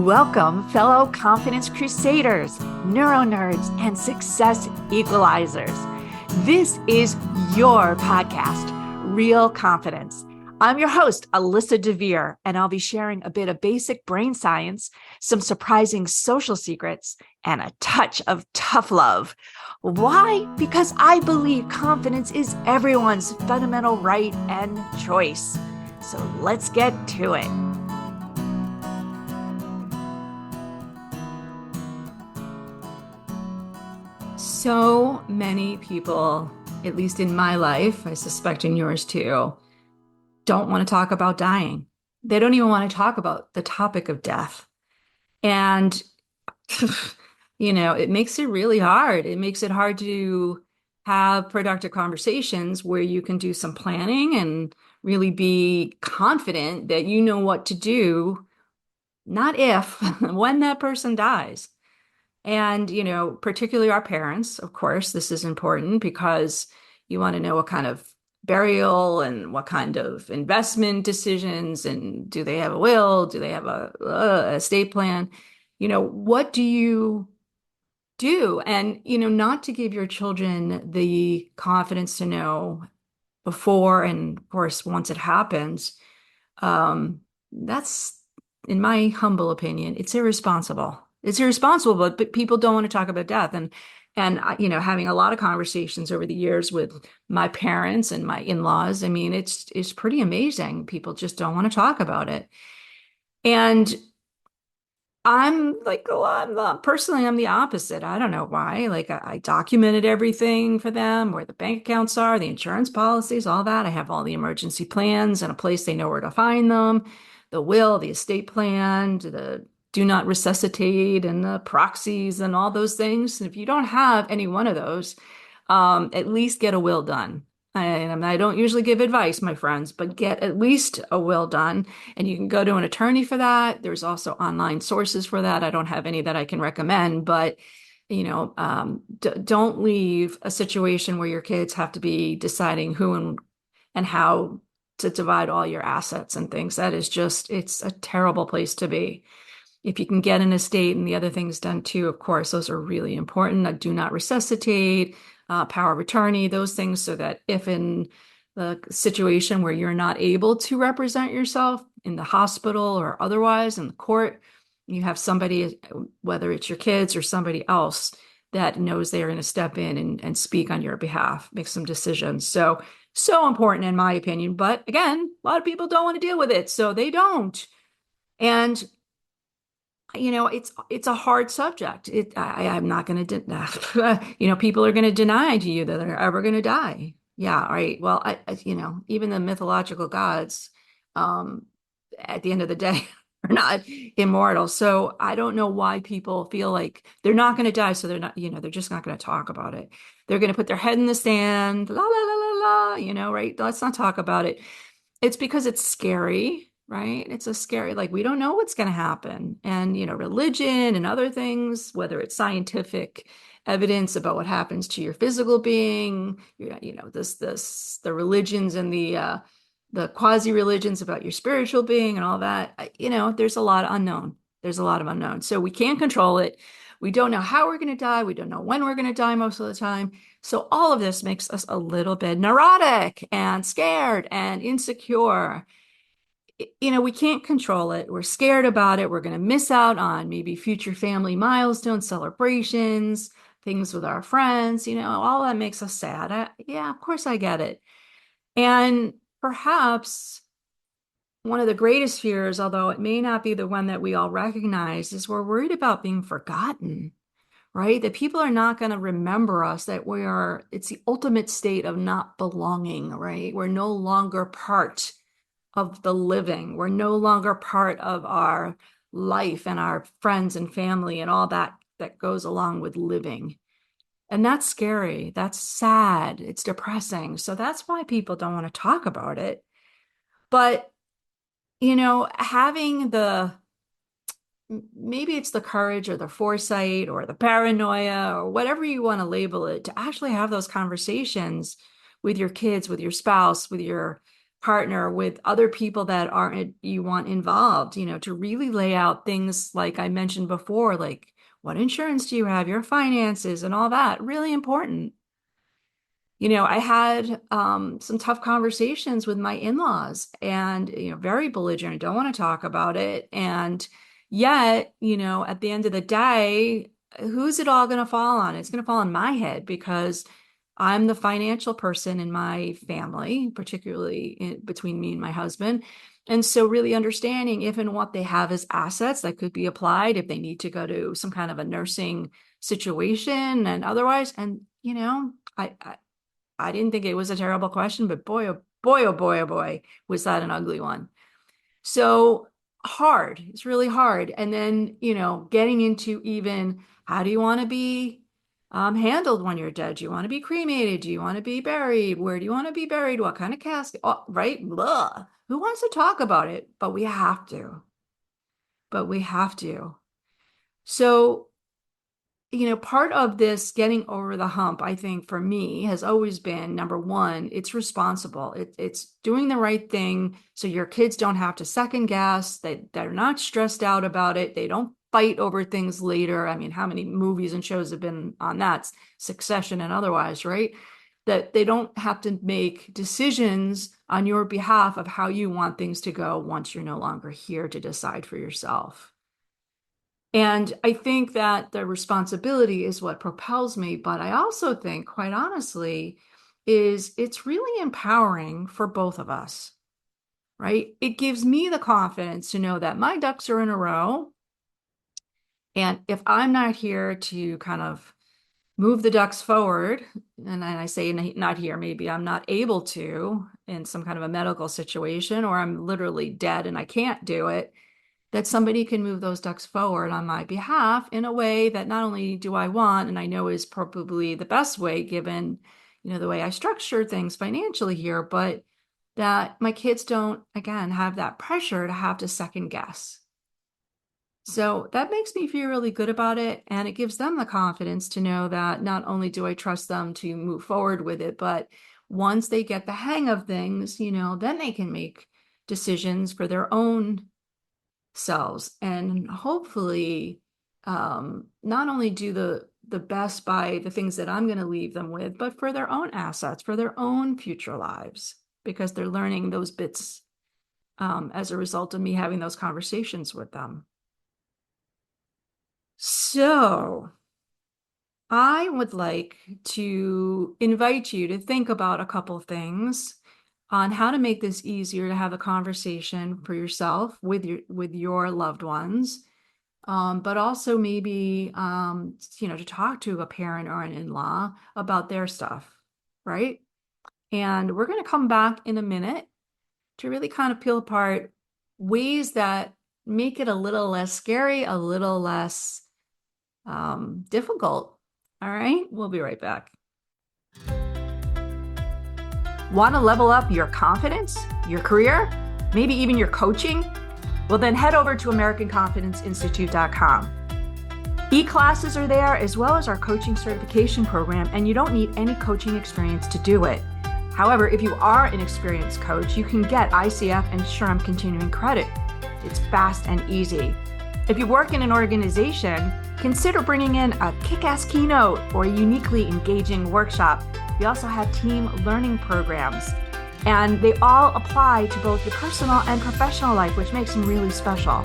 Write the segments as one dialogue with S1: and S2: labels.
S1: Welcome, fellow confidence crusaders, neuro nerds, and success equalizers. This is your podcast, Real Confidence. I'm your host, Alyssa DeVere, and I'll be sharing a bit of basic brain science, some surprising social secrets, and a touch of tough love. Why? Because I believe confidence is everyone's fundamental right and choice. So let's get to it. So many people, at least in my life, I suspect in yours too, don't want to talk about dying. They don't even want to talk about the topic of death. And, it makes it really hard. It makes it hard to have productive conversations where you can do some planning and really be confident that you know what to do, not if, when that person dies. And, particularly our parents, of course, this is important because you want to know what kind of burial and what kind of investment decisions, and do they have a will? Do they have a estate plan? What do you do? And, not to give your children the confidence to know before and, of course, once it happens, that's, in my humble opinion, it's irresponsible. It's irresponsible, but people don't want to talk about death. And having a lot of conversations over the years with my parents and my in-laws, I mean, it's pretty amazing. People just don't want to talk about it. And I'm like, well, personally, I'm the opposite. I don't know why. Like, I documented everything for them, where the bank accounts are, the insurance policies, all that. I have all the emergency plans and a place they know where to find them, the will, the estate plan, the do not resuscitate, and the proxies, and all those things. And if you don't have any one of those, at least get a will done. I don't usually give advice, my friends, but get at least a will done. And you can go to an attorney for that. There's also online sources for that. I don't have any that I can recommend, but don't leave a situation where your kids have to be deciding who and how to divide all your assets and things. That is just, it's a terrible place to be. If you can get an estate and the other things done too, of course, those are really important. Do not resuscitate, power of attorney, those things, so that if in the situation where you're not able to represent yourself in the hospital or otherwise in the court, you have somebody, whether it's your kids or somebody else, that knows they're going to step in and speak on your behalf, make some decisions. So important in my opinion. But again, a lot of people don't want to deal with it, so they don't. And it's a hard subject. I'm not going to, people are going to deny to you that they're ever going to die. Yeah, right. Well, even the mythological gods, at the end of the day, are not immortal. So I don't know why people feel like they're not going to die. So they're not, they're just not going to talk about it. They're going to put their head in the sand, la, la, la, la, la, right? Let's not talk about it. It's because it's scary, right? It's a scary, like, we don't know what's going to happen. And, religion and other things, whether it's scientific evidence about what happens to your physical being, the religions and the quasi-religions about your spiritual being and all that, there's a lot of unknown. There's a lot of unknown. So we can't control it. We don't know how we're going to die. We don't know when we're going to die most of the time. So all of this makes us a little bit neurotic and scared and insecure. We can't control it. We're scared about it. We're going to miss out on maybe future family milestones, celebrations, things with our friends. All that makes us sad. Yeah, of course I get it. And perhaps one of the greatest fears, although it may not be the one that we all recognize, is we're worried about being forgotten, right? That people are not going to remember us, that it's the ultimate state of not belonging, right? We're no longer part of the living. We're no longer part of our life and our friends and family and all that goes along with living. And that's scary. That's sad. It's depressing. So that's why people don't want to talk about it. But, having maybe it's the courage or the foresight or the paranoia or whatever you want to label it, to actually have those conversations with your kids, with your spouse, with your partner with other people that aren't you want involved, to really lay out things like I mentioned before, like what insurance do you have, your finances and all that, really important. I had some tough conversations with my in-laws and, very belligerent, don't want to talk about it. And yet, at the end of the day, who's it all going to fall on? It's going to fall on my head because I'm the financial person in my family, particularly between me and my husband. And so really understanding if and what they have as assets that could be applied if they need to go to some kind of a nursing situation and otherwise. And, I didn't think it was a terrible question, but boy, oh boy, oh boy, oh boy, was that an ugly one. So hard. It's really hard. And then, getting into even how do you want to be handled when you're dead? Do you want to be cremated? Do you want to be buried? Where do you want to be buried? What kind of casket? Oh, right? Blah. Who wants to talk about it? But we have to. But we have to. So part of this getting over the hump, I think for me has always been number one, it's responsible. It's doing the right thing so your kids don't have to second guess, they're not stressed out about it, they don't fight over things later. I mean, how many movies and shows have been on that, Succession and otherwise, right? That they don't have to make decisions on your behalf of how you want things to go once you're no longer here to decide for yourself. And I think that the responsibility is what propels me. But I also think, quite honestly, is it's really empowering for both of us, right? It gives me the confidence to know that my ducks are in a row. And if I'm not here to kind of move the ducks forward, and I say not here, maybe I'm not able to in some kind of a medical situation, or I'm literally dead and I can't do it, that somebody can move those ducks forward on my behalf in a way that not only do I want, and I know is probably the best way given, the way I structure things financially here, but that my kids don't, again, have that pressure to have to second guess. So that makes me feel really good about it. And it gives them the confidence to know that not only do I trust them to move forward with it, but once they get the hang of things, then they can make decisions for their own selves and hopefully not only do the best by the things that I'm going to leave them with, but for their own assets, for their own future lives, because they're learning those bits as a result of me having those conversations with them. So I would like to invite you to think about a couple things on how to make this easier to have a conversation for yourself with your loved ones, but also maybe to talk to a parent or an in-law about their stuff, right? And we're going to come back in a minute to really kind of peel apart ways that make it a little less scary, a little less difficult. All right, we'll be right back. Want to level up your confidence, your career, maybe even your coaching? Well, then head over to AmericanConfidenceInstitute.com. E-classes are there as well as our coaching certification program, and you don't need any coaching experience to do it. However, if you are an experienced coach, you can get ICF and SHRM continuing credit. It's fast and easy. If you work in an organization, consider bringing in a kick-ass keynote or a uniquely engaging workshop. We also have team learning programs, and they all apply to both your personal and professional life, which makes them really special.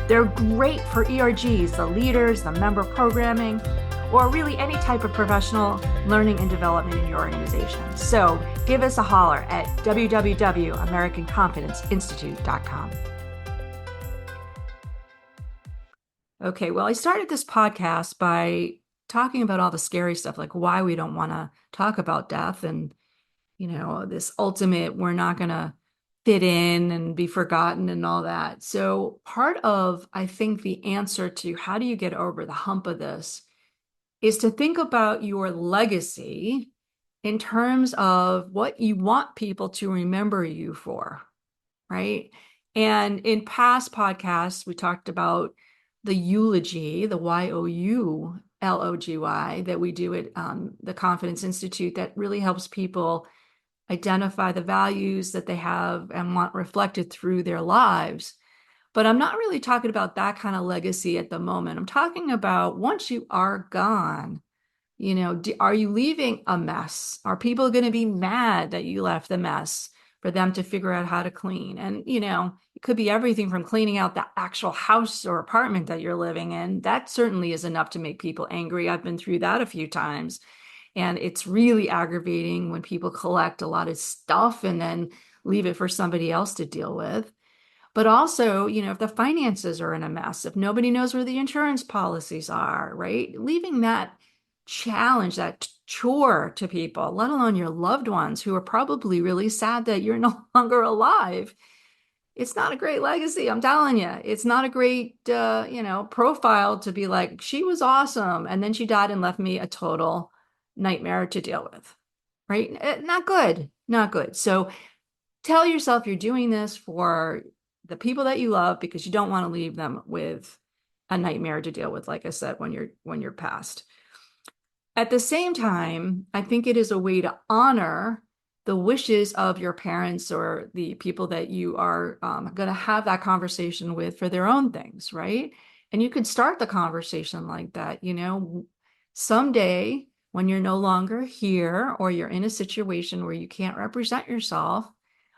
S1: They're great for ERGs, the leaders, the member programming, or really any type of professional learning and development in your organization. So give us a holler at www.americanconfidenceinstitute.com. Okay, well, I started this podcast by talking about all the scary stuff, like why we don't want to talk about death and, this ultimate, we're not going to fit in and be forgotten and all that. So part of, I think, the answer to how do you get over the hump of this is to think about your legacy in terms of what you want people to remember you for, right? And in past podcasts, we talked about the eulogy, the YOULOGY that we do at the Confidence Institute that really helps people identify the values that they have and want reflected through their lives. But I'm not really talking about that kind of legacy at the moment. I'm talking about once you are gone, are you leaving a mess? Are people going to be mad that you left the mess for them to figure out how to clean? And, it could be everything from cleaning out the actual house or apartment that you're living in. That certainly is enough to make people angry. I've been through that a few times. And it's really aggravating when people collect a lot of stuff and then leave it for somebody else to deal with. But also, if the finances are in a mess, if nobody knows where the insurance policies are, right? Leaving that challenge, that chore to people, let alone your loved ones who are probably really sad that you're no longer alive. It's not a great legacy. I'm telling you, it's not a great, profile to be like, she was awesome. And then she died and left me a total nightmare to deal with, right? Not good, not good. So tell yourself you're doing this for the people that you love because you don't want to leave them with a nightmare to deal with, like I said, when you're passed. At the same time, I think it is a way to honor the wishes of your parents or the people that you are going to have that conversation with for their own things, right? And you could start the conversation like that, someday when you're no longer here or you're in a situation where you can't represent yourself,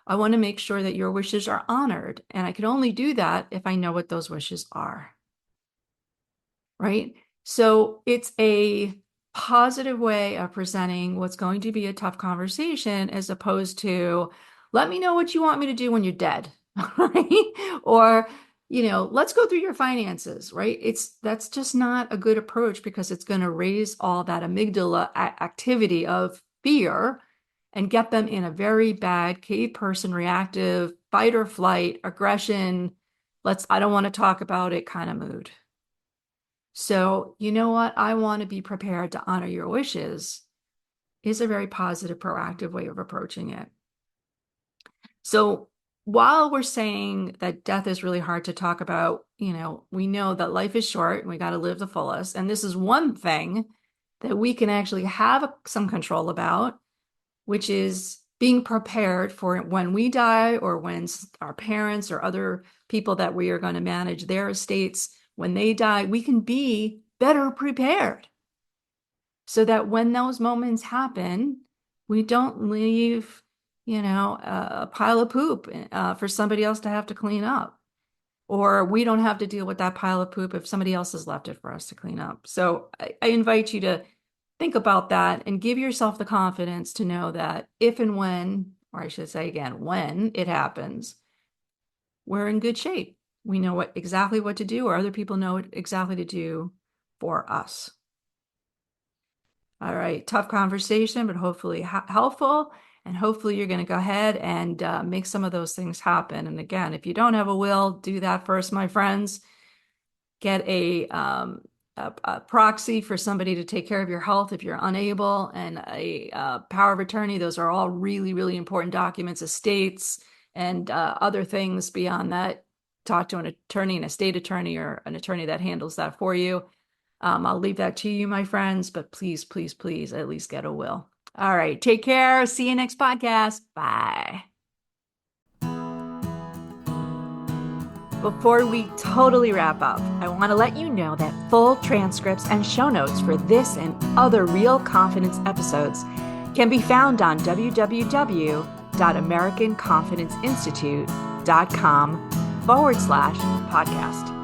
S1: I want to make sure that your wishes are honored. And I can only do that if I know what those wishes are. Right? So it's a positive way of presenting what's going to be a tough conversation as opposed to, let me know what you want me to do when you're dead. Right? Or, let's go through your finances, right? That's just not a good approach because it's going to raise all that amygdala activity of fear and get them in a very bad cave person reactive fight or flight aggression. I don't want to talk about it kind of mood. So, you know what? I want to be prepared to honor your wishes is a very positive, proactive way of approaching it. So while we're saying that death is really hard to talk about, we know that life is short and we got to live the fullest. And this is one thing that we can actually have some control about, which is being prepared for when we die or when our parents or other people that we are going to manage their estates, when they die, we can be better prepared so that when those moments happen, we don't leave, a pile of poop for somebody else to have to clean up. Or we don't have to deal with that pile of poop if somebody else has left it for us to clean up. So I invite you to think about that and give yourself the confidence to know that if and when, or I should say again, when it happens, we're in good shape. We know exactly what to do, or other people know exactly to do for us. All right, tough conversation, but hopefully helpful. And hopefully you're going to go ahead and make some of those things happen. And again, if you don't have a will, do that first, my friends. Get a proxy for somebody to take care of your health if you're unable, and a power of attorney. Those are all really, really important documents, estates and other things beyond that. Talk to an attorney, an estate attorney, or an attorney that handles that for you. I'll leave that to you, my friends, but please, please, please at least get a will. All right, take care. See you next podcast. Bye. Before we totally wrap up, I want to let you know that full transcripts and show notes for this and other Real Confidence episodes can be found on www.americanconfidenceinstitute.com/podcast.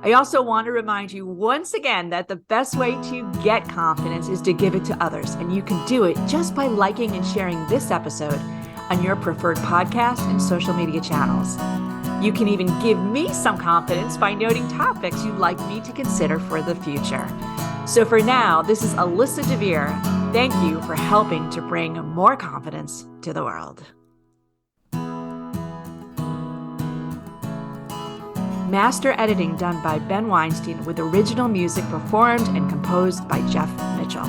S1: I also want to remind you once again that the best way to get confidence is to give it to others, and you can do it just by liking and sharing this episode on your preferred podcast and social media channels. You can even give me some confidence by noting topics you'd like me to consider for the future. So for now, this is Alyssa DeVere. Thank you for helping to bring more confidence to the world. Master editing done by Ben Weinstein with original music performed and composed by Jeff Mitchell.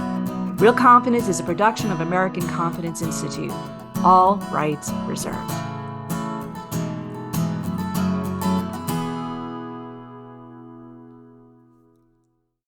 S1: Real Confidence is a production of American Confidence Institute. All rights reserved.